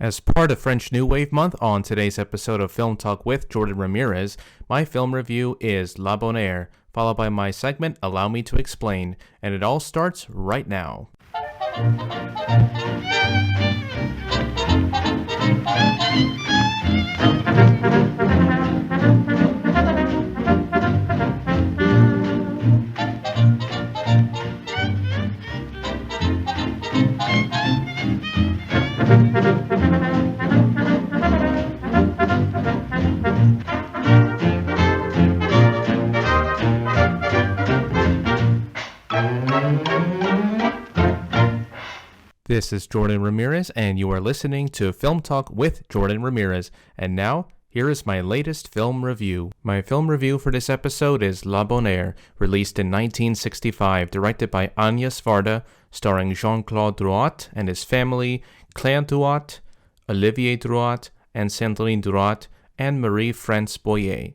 As part of French New Wave Month, on today's episode of Film Talk with Jordan Ramirez, my film review is La Bonheur, followed by my segment Allow Me to Explain, and it all starts right now. This is Jordan Ramirez, and you are listening to Film Talk with Jordan Ramirez. And now, here is my latest film review. My film review for this episode is La Bonheur, released in 1965, directed by Agnès Varda, starring Jean-Claude Drouot and his family, Claire Drouot, Olivier Drouot, and Sandrine Drouot, and Marie-France Boyer.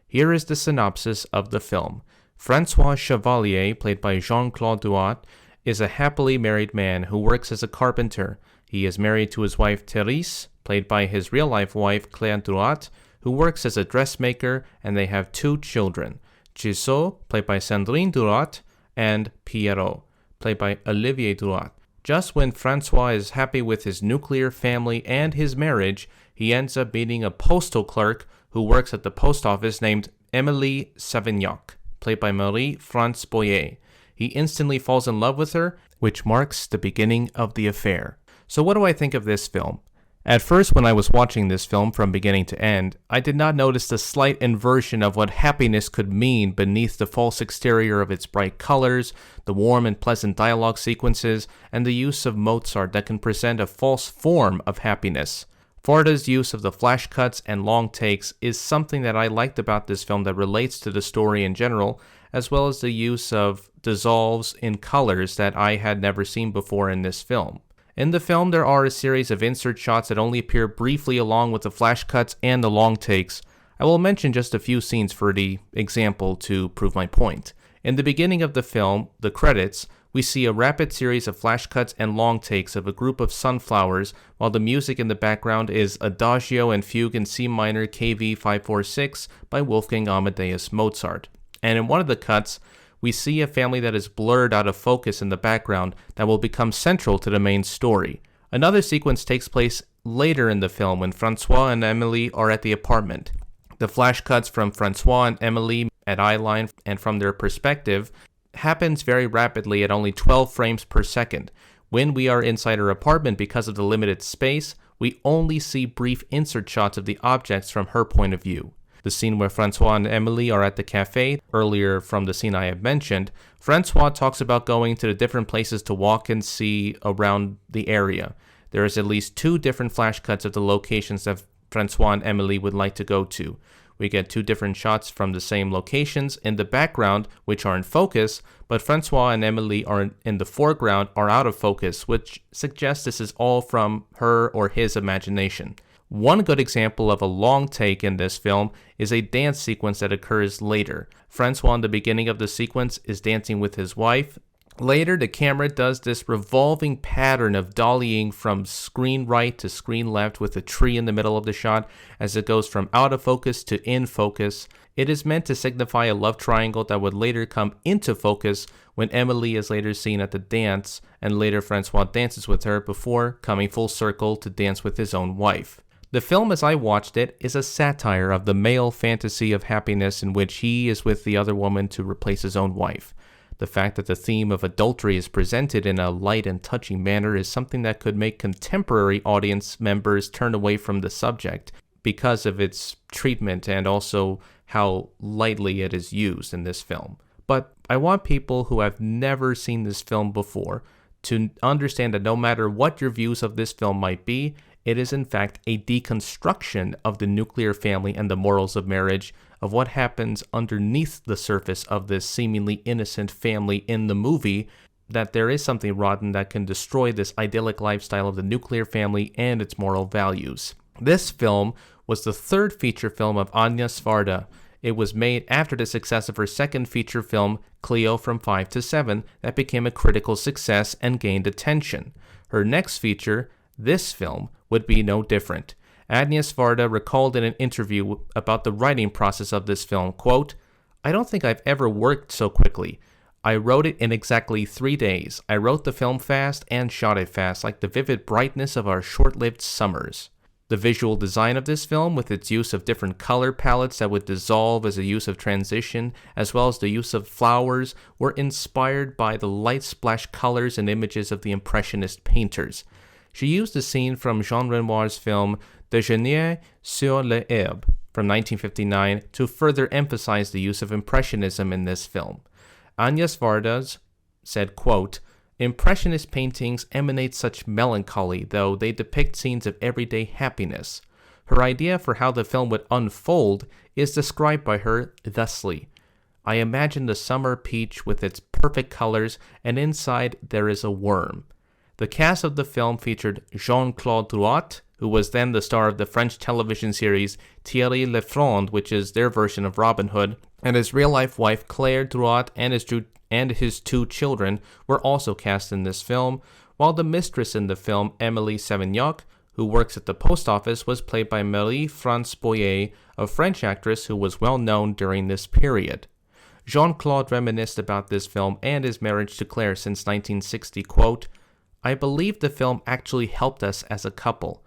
Here is the synopsis of the film. François Chevalier, played by Jean-Claude Drouot, is a happily married man who works as a carpenter. He is married to his wife Therese, played by his real-life wife Claire Drouot, who works as a dressmaker, and they have two children, Gisot, played by Sandrine Drouot, and Pierrot, played by Olivier Drouot. Just when François is happy with his nuclear family and his marriage, he ends up meeting a postal clerk who works at the post office named Émilie Savignac, played by Marie-France Boyer. He instantly falls in love with her, which marks the beginning of the affair. So what do I think of this film? At first, when I was watching this film from beginning to end, I did not notice the slight inversion of what happiness could mean beneath the false exterior of its bright colors, the warm and pleasant dialogue sequences, and the use of Mozart that can present a false form of happiness. Varda's use of the flash cuts and long takes is something that I liked about this film that relates to the story in general, as well as the use of dissolves in colors that I had never seen before in this film. In the film, there are a series of insert shots that only appear briefly along with the flash cuts and the long takes. I will mention just a few scenes for the example to prove my point. In the beginning of the film, the credits, we see a rapid series of flash cuts and long takes of a group of sunflowers, while the music in the background is Adagio and Fugue in C minor KV 546 by Wolfgang Amadeus Mozart. And in one of the cuts, we see a family that is blurred out of focus in the background that will become central to the main story. Another sequence takes place later in the film when François and Emily are at the apartment. The flash cuts from François and Emily at eyeline and from their perspective happens very rapidly at only 12 frames per second. When we are inside her apartment because of the limited space, we only see brief insert shots of the objects from her point of view. The scene where François and Emily are at the cafe, earlier from the scene I have mentioned, François talks about going to the different places to walk and see around the area. There is at least 2 different flash cuts of the locations that François and Emily would like to go to. We get 2 different shots from the same locations in the background, which are in focus, but François and Emily are in the foreground are out of focus, which suggests this is all from her or his imagination. One good example of a long take in this film is a dance sequence that occurs later. François in the beginning of the sequence is dancing with his wife. Later, the camera does this revolving pattern of dollying from screen right to screen left with a tree in the middle of the shot as it goes from out of focus to in focus. It is meant to signify a love triangle that would later come into focus when Emily is later seen at the dance and later François dances with her before coming full circle to dance with his own wife. The film, as I watched it, is a satire of the male fantasy of happiness in which he is with the other woman to replace his own wife. The fact that the theme of adultery is presented in a light and touching manner is something that could make contemporary audience members turn away from the subject because of its treatment and also how lightly it is used in this film. But I want people who have never seen this film before to understand that no matter what your views of this film might be, it is in fact a deconstruction of the nuclear family and the morals of marriage, of what happens underneath the surface of this seemingly innocent family in the movie, that there is something rotten that can destroy this idyllic lifestyle of the nuclear family and its moral values. This film was the third feature film of Agnès Varda. It was made after the success of her second feature film, Cleo from 5 to 7, that became a critical success and gained attention. Her next feature, this film, would be no different. Agnes Varda recalled in an interview about the writing process of this film, quote, "I don't think I've ever worked so quickly. I wrote it in exactly 3 days. I wrote the film fast and shot it fast, like the vivid brightness of our short-lived summers." The visual design of this film, with its use of different color palettes that would dissolve as a use of transition, as well as the use of flowers, were inspired by the light splash colors and images of the Impressionist painters. She used a scene from Jean Renoir's film Déjeuner sur l'herbe from 1959 to further emphasize the use of Impressionism in this film. Agnes Varda said, quote, "Impressionist paintings emanate such melancholy, though they depict scenes of everyday happiness. Her idea for how the film would unfold is described by her thusly. I imagine the summer peach with its perfect colors, and inside there is a worm." The cast of the film featured Jean-Claude Drouot, who was then the star of the French television series Thierry Lefronde, which is their version of Robin Hood, and his real-life wife Claire Drouot and his 2 children were also cast in this film, while the mistress in the film, Emily Savignac, who works at the post office, was played by Marie-France Boyer, a French actress who was well known during this period. Jean-Claude reminisced about this film and his marriage to Claire since 1960, quote, "I believe the film actually helped us as a couple,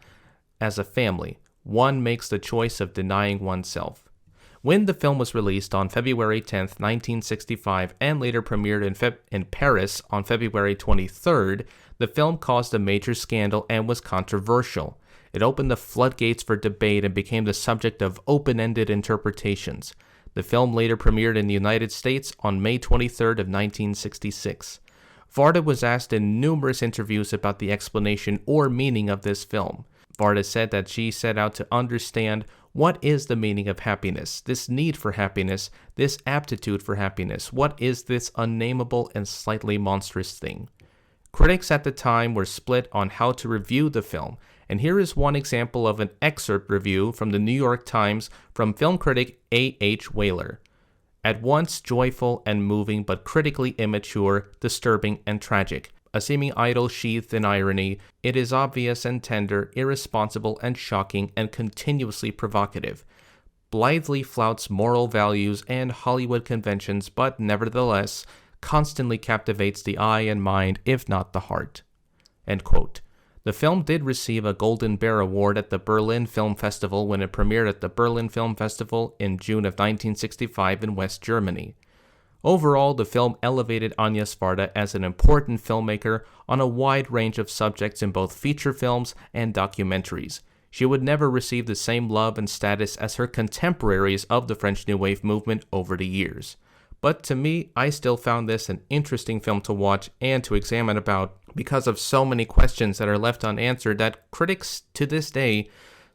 as a family. One makes the choice of denying oneself." When the film was released on February 10, 1965, and later premiered in Paris on February 23rd, the film caused a major scandal and was controversial. It opened the floodgates for debate and became the subject of open-ended interpretations. The film later premiered in the United States on May 23rd of 1966. Varda was asked in numerous interviews about the explanation or meaning of this film. Varda said that she set out to understand what is the meaning of happiness, this need for happiness, this aptitude for happiness. What is this unnameable and slightly monstrous thing? Critics at the time were split on how to review the film, and here is one example of an excerpt review from the New York Times from film critic A.H. Whaler. "At once joyful and moving, but critically immature, disturbing and tragic. A seeming idol sheathed in irony, it is obvious and tender, irresponsible and shocking, and continuously provocative. Blithely flouts moral values and Hollywood conventions, but nevertheless constantly captivates the eye and mind, if not the heart." End quote. The film did receive a Golden Bear Award at the Berlin Film Festival when it premiered at the Berlin Film Festival in June of 1965 in West Germany. Overall, the film elevated Agnes Varda as an important filmmaker on a wide range of subjects in both feature films and documentaries. She would never receive the same love and status as her contemporaries of the French New Wave movement over the years. But to me, I still found this an interesting film to watch and to examine about because of so many questions that are left unanswered that critics to this day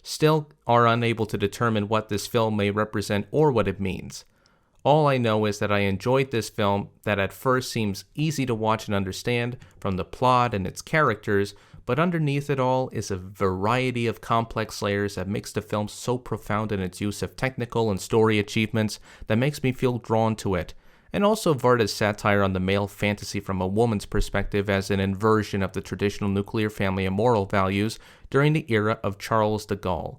still are unable to determine what this film may represent or what it means. All I know is that I enjoyed this film that at first seems easy to watch and understand from the plot and its characters, but underneath it all is a variety of complex layers that makes the film so profound in its use of technical and story achievements that makes me feel drawn to it, and also Varda's satire on the male fantasy from a woman's perspective as an inversion of the traditional nuclear family and moral values during the era of Charles de Gaulle.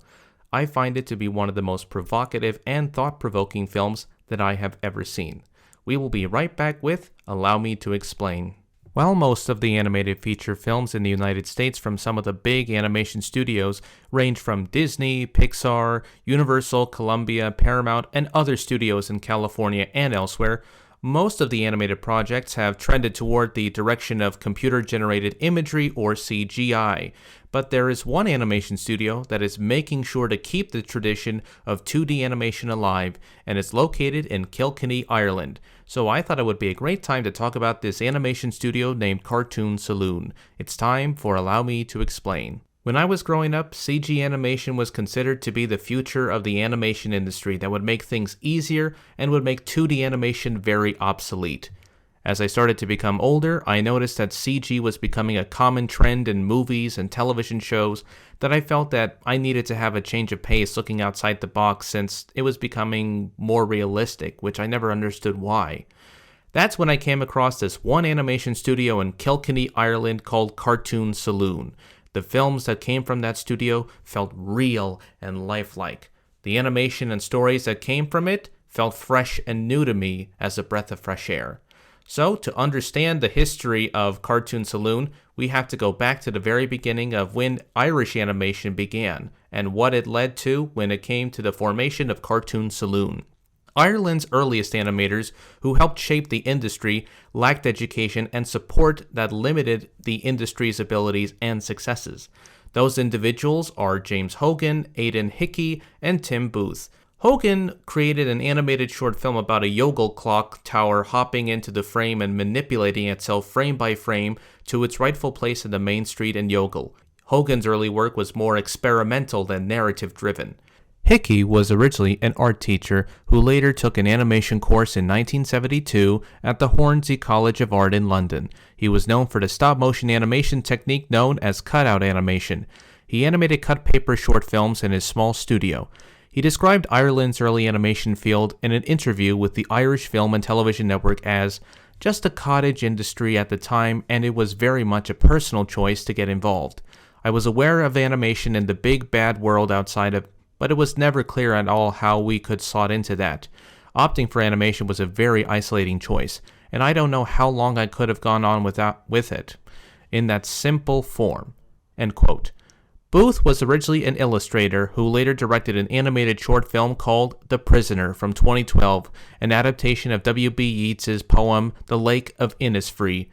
I find it to be one of the most provocative and thought-provoking films that I have ever seen. We will be right back with Allow Me to Explain. While most of the animated feature films in the United States from some of the big animation studios range from Disney, Pixar, Universal, Columbia, Paramount, and other studios in California and elsewhere, most of the animated projects have trended toward the direction of computer-generated imagery or CGI, but there is one animation studio that is making sure to keep the tradition of 2D animation alive, and it's located in Kilkenny, Ireland. So I thought it would be a great time to talk about this animation studio named Cartoon Saloon. It's time for Allow Me to Explain. When I was growing up, CG animation was considered to be the future of the animation industry that would make things easier and would make 2D animation very obsolete. As I started to become older, I noticed that CG was becoming a common trend in movies and television shows, that I felt that I needed to have a change of pace looking outside the box since it was becoming more realistic, which I never understood why. That's when I came across this one animation studio in Kilkenny, Ireland called Cartoon Saloon. The films that came from that studio felt real and lifelike. The animation and stories that came from it felt fresh and new to me as a breath of fresh air. So, to understand the history of Cartoon Saloon, we have to go back to the very beginning of when Irish animation began, and what it led to when it came to the formation of Cartoon Saloon. Ireland's earliest animators, who helped shape the industry, lacked education and support that limited the industry's abilities and successes. Those individuals are James Hogan, Aidan Hickey, and Tim Booth. Hogan created an animated short film about a Yodel clock tower hopping into the frame and manipulating itself frame by frame to its rightful place in the main street in Yodel. Hogan's early work was more experimental than narrative-driven. Hickey was originally an art teacher who later took an animation course in 1972 at the Hornsey College of Art in London. He was known for the stop-motion animation technique known as cutout animation. He animated cut paper short films in his small studio. He described Ireland's early animation field in an interview with the Irish Film and Television Network as just a cottage industry at the time, and it was very much a personal choice to get involved. I was aware of animation in the big bad world outside of, but it was never clear at all how we could slot into that. Opting for animation was a very isolating choice, and I don't know how long I could have gone on with it in that simple form." End quote. Booth was originally an illustrator who later directed an animated short film called The Prisoner from 2012, an adaptation of W.B. Yeats's poem The Lake of Innisfree.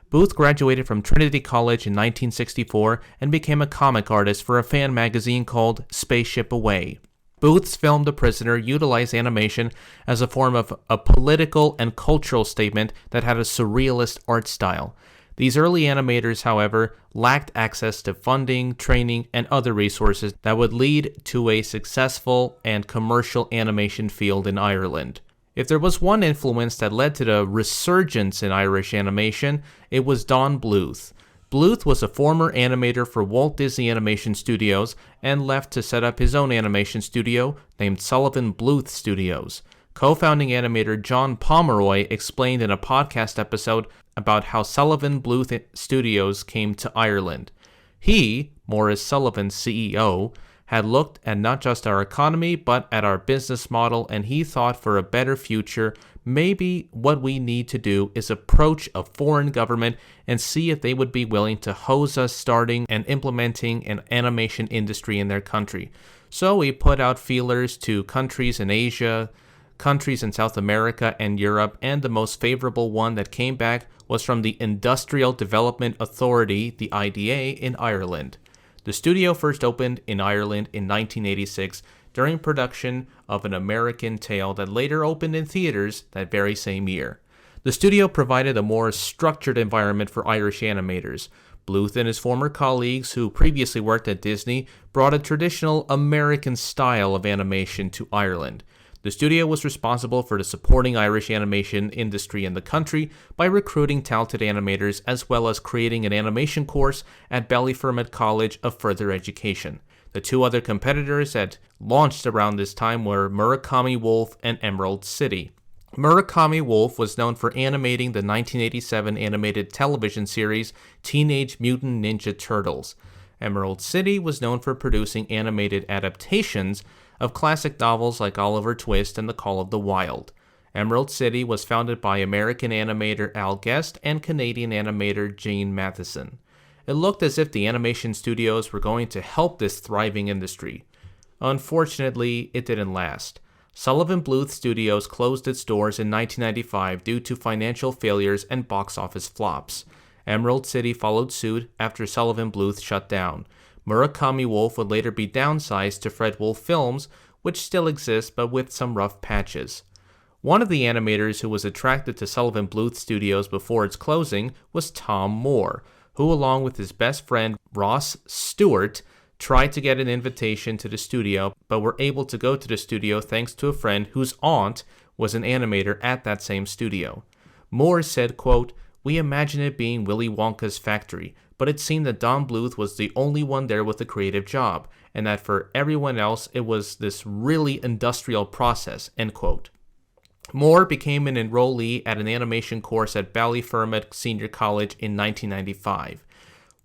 Booth graduated from Trinity College in 1964 and became a comic artist for a fan magazine called Spaceship Away. Booth's film The Prisoner utilized animation as a form of a political and cultural statement that had a surrealist art style. These early animators, however, lacked access to funding, training, and other resources that would lead to a successful and commercial animation field in Ireland. If there was one influence that led to the resurgence in Irish animation, it was Don Bluth. Bluth was a former animator for Walt Disney Animation Studios and left to set up his own animation studio named Sullivan Bluth Studios. Co-founding animator John Pomeroy explained in a podcast episode about how Sullivan Bluth Studios came to Ireland. He, Maurice Sullivan, CEO, had looked at not just our economy, but at our business model, and he thought for a better future, maybe what we need to do is approach a foreign government and see if they would be willing to hose us starting and implementing an animation industry in their country. So he put out feelers to countries in Asia, countries in South America and Europe, and the most favorable one that came back was from the Industrial Development Authority, the IDA, in Ireland. The studio first opened in Ireland in 1986 during production of An American Tail that later opened in theaters that very same year. The studio provided a more structured environment for Irish animators. Bluth and his former colleagues who previously worked at Disney brought a traditional American style of animation to Ireland. The studio was responsible for the supporting Irish animation industry in the country by recruiting talented animators as well as creating an animation course at Ballyfermot College of Further Education. The two other competitors that launched around this time were Murakami Wolf and Emerald City. Murakami Wolf was known for animating the 1987 animated television series Teenage Mutant Ninja Turtles. Emerald City was known for producing animated adaptations of classic novels like Oliver Twist and The Call of the Wild. Emerald City was founded by American animator Al Guest and Canadian animator Gene Matheson. It looked as if the animation studios were going to help this thriving industry. Unfortunately, it didn't last. Sullivan Bluth Studios closed its doors in 1995 due to financial failures and box office flops. Emerald City followed suit after Sullivan Bluth shut down. Murakami Wolf would later be downsized to Fred Wolf Films, which still exists but with some rough patches. One of the animators who was attracted to Sullivan Bluth Studios before its closing was Tom Moore, who along with his best friend Ross Stewart tried to get an invitation to the studio, but were able to go to the studio thanks to a friend whose aunt was an animator at that same studio. Moore said, quote, "We imagined it being Willy Wonka's factory, but it seemed that Don Bluth was the only one there with a creative job, and that for everyone else it was this really industrial process," end quote. Moore became an enrollee at an animation course at Ballyfermot Senior College in 1995.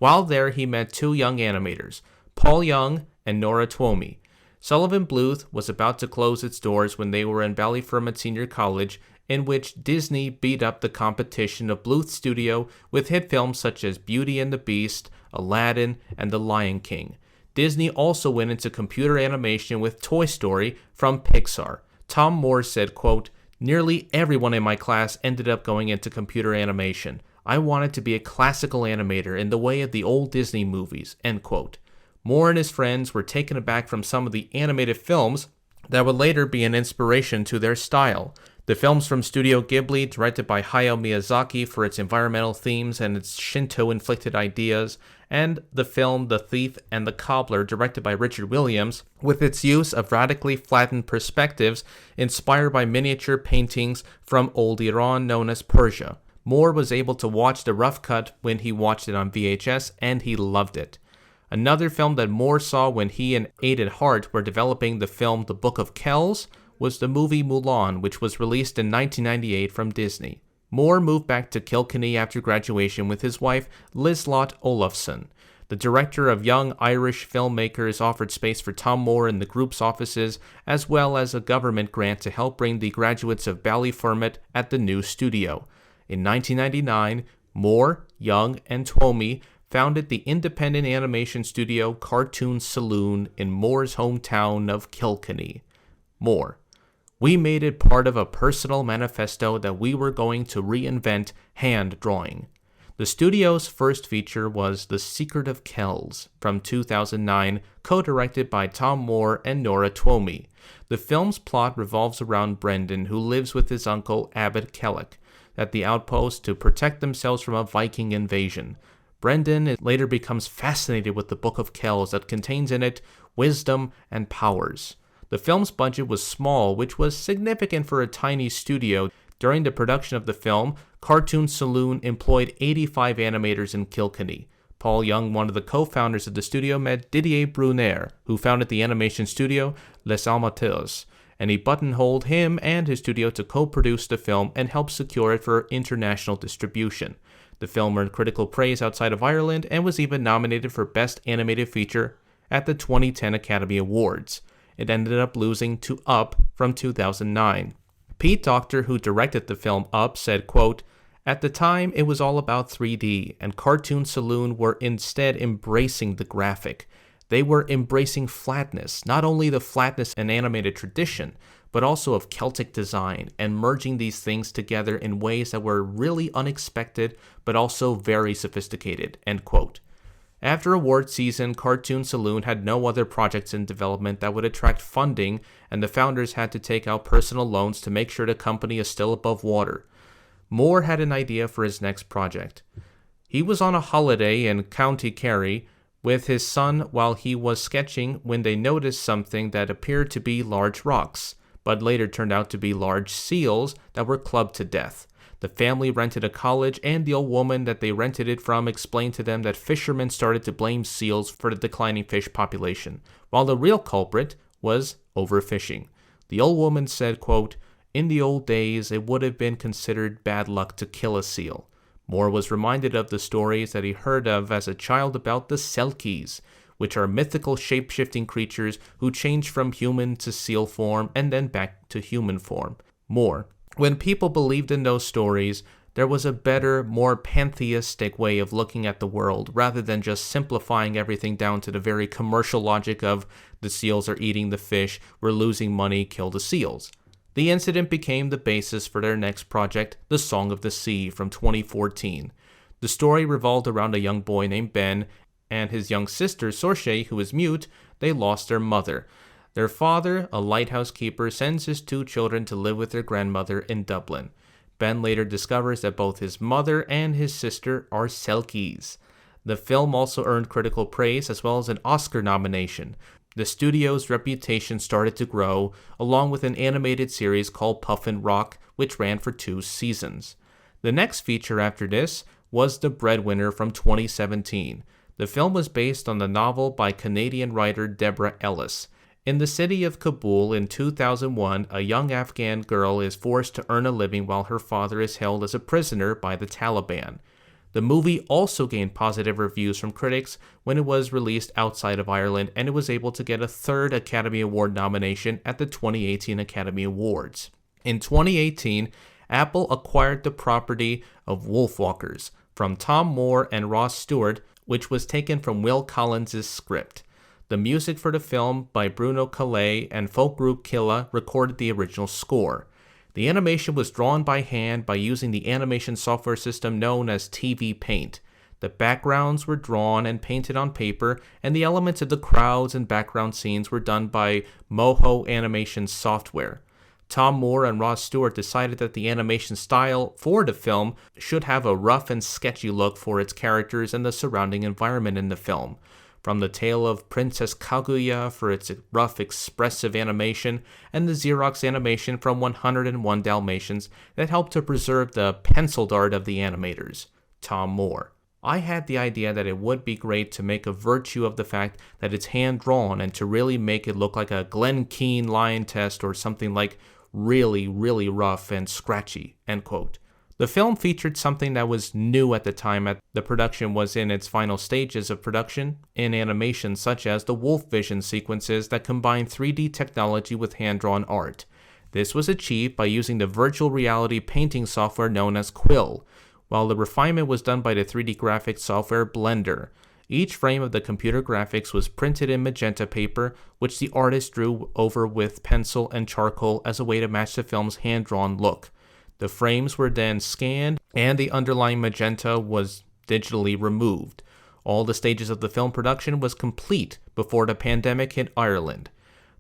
While there, he met two young animators, Paul Young and Nora Twomey. Sullivan Bluth was about to close its doors when they were in Ballyfermot Senior College, in which Disney beat up the competition of Bluth Studio with hit films such as Beauty and the Beast, Aladdin, and The Lion King. Disney also went into computer animation with Toy Story from Pixar. Tom Moore said, quote, "Nearly everyone in my class ended up going into computer animation. I wanted to be a classical animator in the way of the old Disney movies," end quote. Moore and his friends were taken aback from some of the animated films that would later be an inspiration to their style. The films from Studio Ghibli, directed by Hayao Miyazaki for its environmental themes and its Shinto-inflicted ideas, and the film The Thief and the Cobbler, directed by Richard Williams, with its use of radically flattened perspectives inspired by miniature paintings from old Iran known as Persia. Moore was able to watch the rough cut when he watched it on VHS, and he loved it. Another film that Moore saw when he and Aidan Hart were developing the film The Book of Kells was the movie Mulan, which was released in 1998 from Disney. Moore moved back to Kilkenny after graduation with his wife, Liselott Olafsson. The director of Young Irish Filmmakers offered space for Tom Moore in the group's offices, as well as a government grant to help bring the graduates of Ballyfermot at the new studio. In 1999, Moore, Young, and Twomey founded the independent animation studio Cartoon Saloon in Moore's hometown of Kilkenny. Moore: "We made it part of a personal manifesto that we were going to reinvent hand drawing." The studio's first feature was The Secret of Kells from 2009, co-directed by Tom Moore and Nora Twomey. The film's plot revolves around Brendan, who lives with his uncle Abbot Kellic at the outpost to protect themselves from a Viking invasion. Brendan later becomes fascinated with the Book of Kells that contains in it wisdom and powers. The film's budget was small, which was significant for a tiny studio. During the production of the film, Cartoon Saloon employed 85 animators in Kilkenny. Paul Young, one of the co-founders of the studio, met Didier Brunner, who founded the animation studio Les Amateurs, and he buttonholed him and his studio to co-produce the film and help secure it for international distribution. The film earned critical praise outside of Ireland and was even nominated for Best Animated Feature at the 2010 Academy Awards. It ended up losing to Up from 2009. Pete Docter, who directed the film Up, said, quote, "At the time, it was all about 3D, and Cartoon Saloon were instead embracing the graphic. They were embracing flatness, not only the flatness and animated tradition, but also of Celtic design, and merging these things together in ways that were really unexpected, but also very sophisticated," end quote. After award season, Cartoon Saloon had no other projects in development that would attract funding, and the founders had to take out personal loans to make sure the company is still above water. Moore had an idea for his next project. He was on a holiday in County Kerry with his son while he was sketching when they noticed something that appeared to be large rocks, but later turned out to be large seals that were clubbed to death. The family rented a college, and the old woman that they rented it from explained to them that fishermen started to blame seals for the declining fish population, while the real culprit was overfishing. The old woman said, quote, "In the old days, it would have been considered bad luck to kill a seal." Moore was reminded of the stories that he heard of as a child about the Selkies, which are mythical shape-shifting creatures who change from human to seal form and then back to human form. Moore: "When people believed in those stories, there was a better, more pantheistic way of looking at the world, rather than just simplifying everything down to the very commercial logic of the seals are eating the fish, we're losing money, kill the seals." The incident became the basis for their next project, The Song of the Sea, from 2014. The story revolved around a young boy named Ben and his young sister, Sorche, who is mute. They lost their mother. Their father, a lighthouse keeper, sends his two children to live with their grandmother in Dublin. Ben later discovers that both his mother and his sister are Selkies. The film also earned critical praise as well as an Oscar nomination. The studio's reputation started to grow, along with an animated series called Puffin Rock, which ran for 2 seasons. The next feature after this was The Breadwinner from 2017. The film was based on the novel by Canadian writer Deborah Ellis. In the city of Kabul in 2001, a young Afghan girl is forced to earn a living while her father is held as a prisoner by the Taliban. The movie also gained positive reviews from critics when it was released outside of Ireland, and it was able to get a third Academy Award nomination at the 2018 Academy Awards. In 2018, Apple acquired the property of Wolfwalkers from Tom Moore and Ross Stewart, which was taken from Will Collins' script. The music for the film by Bruno Calais and folk group Killa recorded the original score. The animation was drawn by hand by using the animation software system known as TV Paint. The backgrounds were drawn and painted on paper, and the elements of the crowds and background scenes were done by Moho Animation software. Tom Moore and Ross Stewart decided that the animation style for the film should have a rough and sketchy look for its characters and the surrounding environment in the film. From the tale of Princess Kaguya for its rough, expressive animation, and the Xerox animation from 101 Dalmatians that helped to preserve the penciled art of the animators. Tom Moore. I had the idea that it would be great to make a virtue of the fact that it's hand-drawn and to really make it look like a Glen Keane line test or something like really, really rough and scratchy, end quote. The film featured something that was new at the time the production was in its final stages of production in animation, such as the Wolf Vision sequences that combine 3D technology with hand-drawn art. This was achieved by using the virtual reality painting software known as Quill, while the refinement was done by the 3D graphics software Blender. Each frame of the computer graphics was printed in magenta paper, which the artist drew over with pencil and charcoal as a way to match the film's hand-drawn look. The frames were then scanned, and the underlying magenta was digitally removed. All the stages of the film production was complete before the pandemic hit Ireland.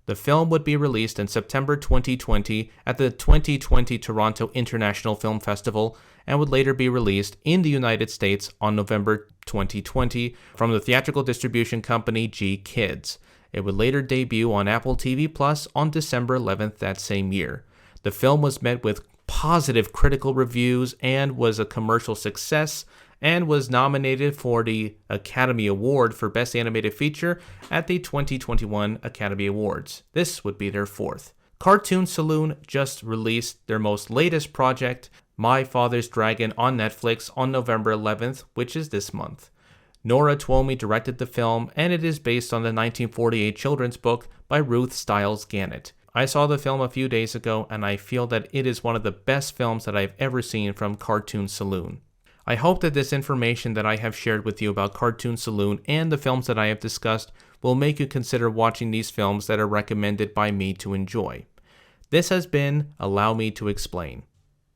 The film would be released in September 2020 at the 2020 Toronto International Film Festival and would later be released in the United States on November 2020 from the theatrical distribution company G Kids. It would later debut on Apple TV Plus on December 11th that same year. The film was met with positive critical reviews and was a commercial success and was nominated for the Academy Award for Best Animated Feature at the 2021 Academy Awards. This would be their fourth. Cartoon Saloon just released their most latest project, My Father's Dragon, on Netflix on November 11th, which is this month. Nora Twomey directed the film, and it is based on the 1948 children's book by Ruth Stiles Gannett. I saw the film a few days ago, and I feel that it is one of the best films that I've ever seen from Cartoon Saloon. I hope that this information that I have shared with you about Cartoon Saloon and the films that I have discussed will make you consider watching these films that are recommended by me to enjoy. This has been Allow Me to Explain.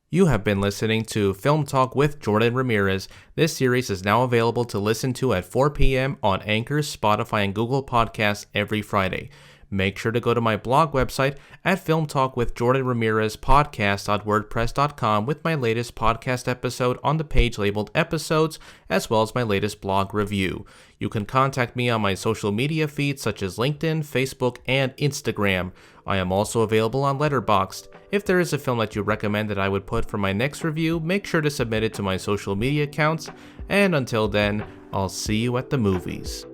You have been listening to Film Talk with Jordan Ramirez. This series is now available to listen to at 4 p.m. on Anchor, Spotify, and Google Podcasts every Friday. Make sure to go to my blog website at filmtalkwithjordanramirezpodcast.wordpress.com with my latest podcast episode on the page labeled Episodes, as well as my latest blog review. You can contact me on my social media feeds such as LinkedIn, Facebook, and Instagram. I am also available on Letterboxd. If there is a film that you recommend that I would put for my next review, make sure to submit it to my social media accounts. And until then, I'll see you at the movies.